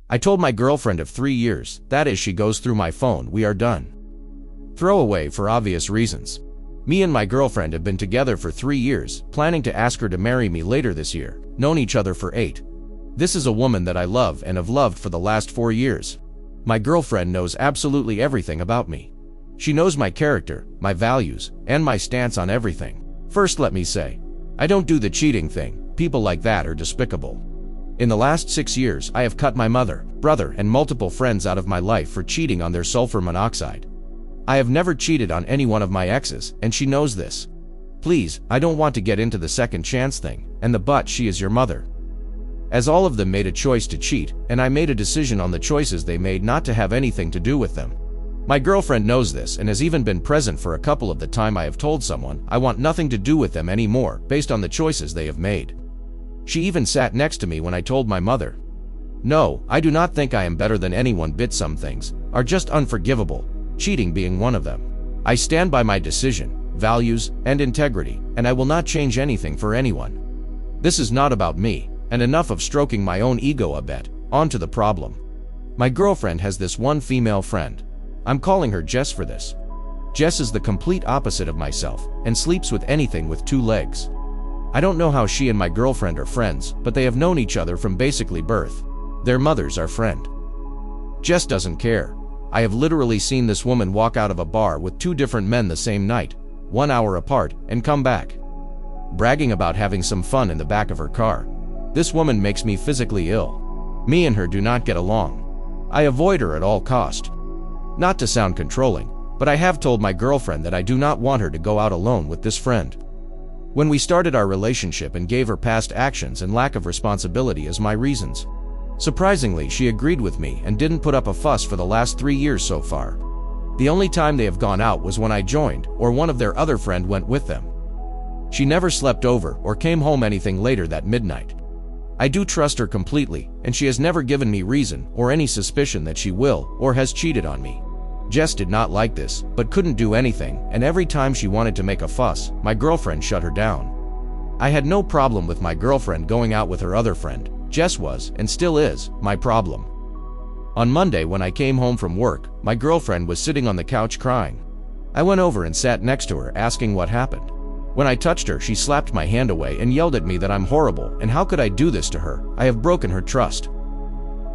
I told my girlfriend of 3 years, that is, she goes through my phone, we are done. Throwaway for obvious reasons. Me and my girlfriend have been together for 3 years, planning to ask her to marry me later this year, known each other for 8. This is a woman that I love and have loved for the last 4 years. My girlfriend knows absolutely everything about me. She knows my character, my values, and my stance on everything. First, let me say, I don't do the cheating thing. People like that are despicable. In the last 6 years, I have cut my mother, brother, and multiple friends out of my life for cheating on their sulfur monoxide. I have never cheated on any one of my exes, and she knows this. Please, I don't want to get into the second chance thing, and the but she is your mother. As all of them made a choice to cheat, and I made a decision on the choices they made not to have anything to do with them. My girlfriend knows this and has even been present for a couple of the time I have told someone I want nothing to do with them anymore based on the choices they have made. She even sat next to me when I told my mother. No, I do not think I am better than anyone, but some things are just unforgivable, cheating being one of them. I stand by my decision, values, and integrity, and I will not change anything for anyone. This is not about me, and enough of stroking my own ego a bit. On to the problem. My girlfriend has this one female friend. I'm calling her Jess for this. Jess is the complete opposite of myself and sleeps with anything with 2 legs. I don't know how she and my girlfriend are friends, but they have known each other from basically birth. Their mothers are friend. Jess doesn't care. I have literally seen this woman walk out of a bar with 2 different men the same night, 1 hour apart, and come back, bragging about having some fun in the back of her car. This woman makes me physically ill. Me and her do not get along. I avoid her at all cost. Not to sound controlling, but I have told my girlfriend that I do not want her to go out alone with this friend. When we started our relationship and gave her past actions and lack of responsibility as my reasons. Surprisingly, she agreed with me and didn't put up a fuss for the last 3 years so far. The only time they have gone out was when I joined, or one of their other friend went with them. She never slept over or came home anything later that midnight. I do trust her completely, and she has never given me reason or any suspicion that she will or has cheated on me. Jess did not like this, but couldn't do anything, and every time she wanted to make a fuss, my girlfriend shut her down. I had no problem with my girlfriend going out with her other friend. Jess was, and still is, my problem. On Monday when I came home from work, my girlfriend was sitting on the couch crying. I went over and sat next to her asking what happened. When I touched her, she slapped my hand away and yelled at me that I'm horrible and how could I do this to her, I have broken her trust.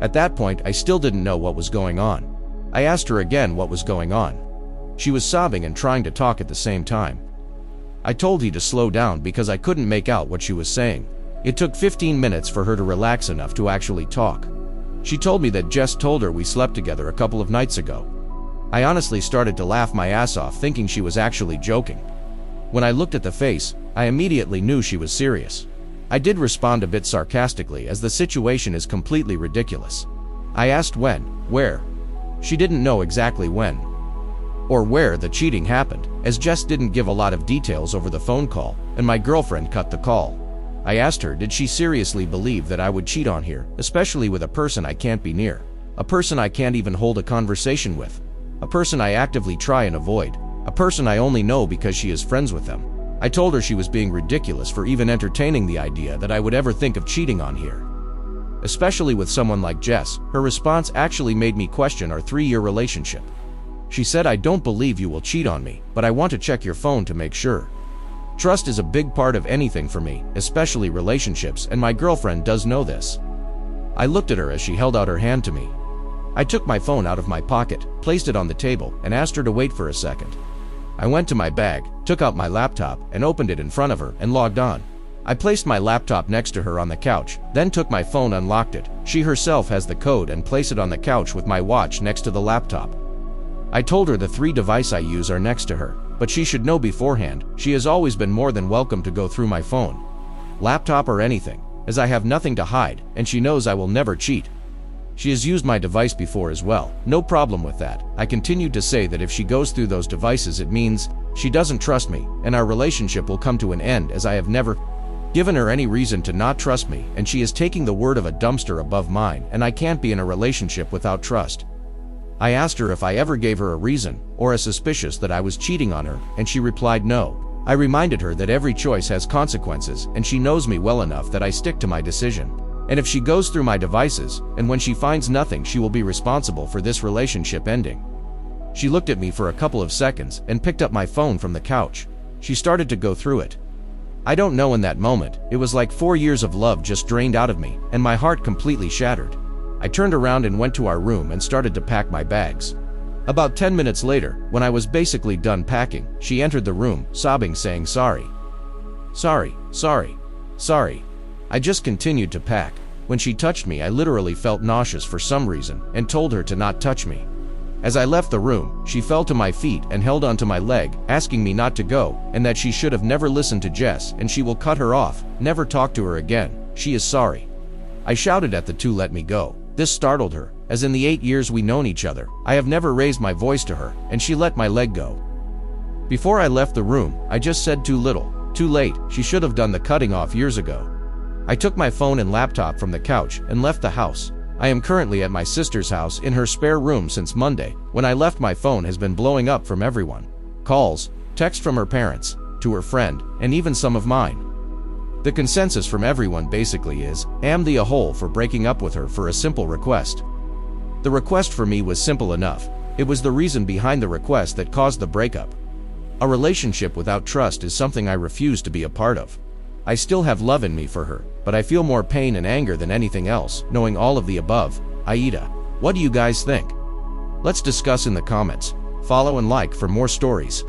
At that point, I still didn't know what was going on. I asked her again what was going on. She was sobbing and trying to talk at the same time. I told her to slow down because I couldn't make out what she was saying. It took 15 minutes for her to relax enough to actually talk. She told me that Jess told her we slept together a couple of nights ago. I honestly started to laugh my ass off thinking she was actually joking. When I looked at the face, I immediately knew she was serious. I did respond a bit sarcastically as the situation is completely ridiculous. I asked when, where. She didn't know exactly when or where the cheating happened, as Jess didn't give a lot of details over the phone call, and my girlfriend cut the call. I asked her did she seriously believe that I would cheat on her, especially with a person I can't be near, a person I can't even hold a conversation with, a person I actively try and avoid, a person I only know because she is friends with them. I told her she was being ridiculous for even entertaining the idea that I would ever think of cheating on her. Especially with someone like Jess, her response actually made me question our 3-year relationship. She said, I don't believe you will cheat on me, but I want to check your phone to make sure. Trust is a big part of anything for me, especially relationships, and my girlfriend does know this. I looked at her as she held out her hand to me. I took my phone out of my pocket, placed it on the table, and asked her to wait for a second. I went to my bag, took out my laptop, and opened it in front of her and logged on. I placed my laptop next to her on the couch, then took my phone, unlocked it. She herself has the code and placed it on the couch with my watch next to the laptop. I told her the 3 devices I use are next to her, but she should know beforehand, she has always been more than welcome to go through my phone, laptop or anything, as I have nothing to hide, and she knows I will never cheat. She has used my device before as well, no problem with that. I continued to say that if she goes through those devices it means she doesn't trust me, and our relationship will come to an end as I have never given her any reason to not trust me, and she is taking the word of a dumpster above mine, and I can't be in a relationship without trust. I asked her if I ever gave her a reason or a suspicious that I was cheating on her, and she replied no. I reminded her that every choice has consequences, and she knows me well enough that I stick to my decision. And if she goes through my devices, and when she finds nothing, she will be responsible for this relationship ending. She looked at me for a couple of seconds and picked up my phone from the couch. She started to go through it. I don't know, in that moment, it was like 4 years of love just drained out of me, and my heart completely shattered. I turned around and went to our room and started to pack my bags. About 10 minutes later, when I was basically done packing, she entered the room, sobbing, saying, "Sorry. Sorry, sorry, sorry." I just continued to pack. When she touched me, I literally felt nauseous for some reason and told her to not touch me. As I left the room, she fell to my feet and held onto my leg, asking me not to go, and that she should have never listened to Jess and she will cut her off, never talk to her again. She is sorry. I shouted at the to let me go. This startled her, as in the 8 years we known each other, I have never raised my voice to her, and she let my leg go. Before I left the room, I just said, "Too little, too late, she should have done the cutting off years ago." I took my phone and laptop from the couch and left the house. I am currently at my sister's house in her spare room since Monday. When I left, my phone has been blowing up from everyone. Calls, texts from her parents, to her friend, and even some of mine. The consensus from everyone basically is, am the a-hole for breaking up with her for a simple request. The request for me was simple enough. It was the reason behind the request that caused the breakup. A relationship without trust is something I refuse to be a part of. I still have love in me for her, but I feel more pain and anger than anything else, knowing all of the above. Aida. What do you guys think? Let's discuss in the comments. Follow and like for more stories.